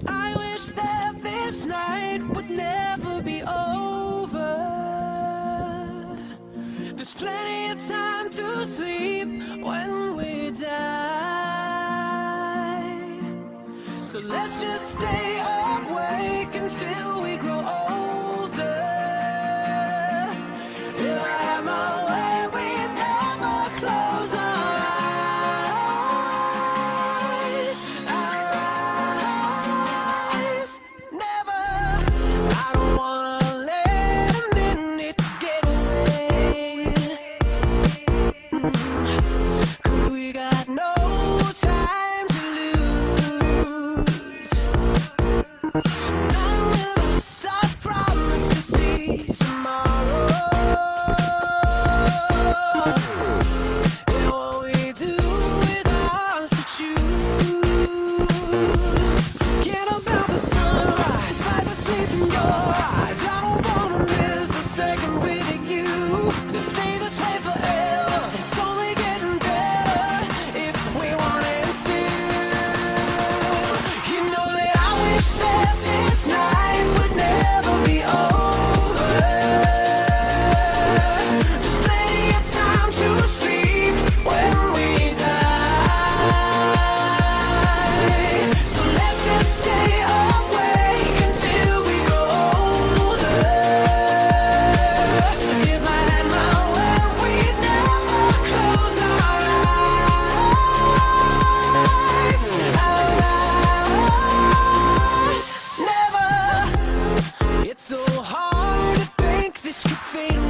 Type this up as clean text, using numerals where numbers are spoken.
I wish that this night would never be over. There's plenty of time to sleep when we die. So let's just stay awake until we grow older. If I had my way, we'd never close our eyes. Our eyes, never. I don't wanna let a minute get away. 'Cause we got no time to lose. None of us are promised to see tomorrow. And what we do is ours to choose. Forget about the sunrise, fight the sleep in your eyes. I don't wanna miss a second with you. To stay this way forever, it's only getting better if we wanted to. You know that I wish that this night would never be over. There's plenty of time to sleep when we die. So let's just stay awake until we grow older. If I had my way, we'd never close our eyes. Our eyes, never. It's so hard to think this could fade away.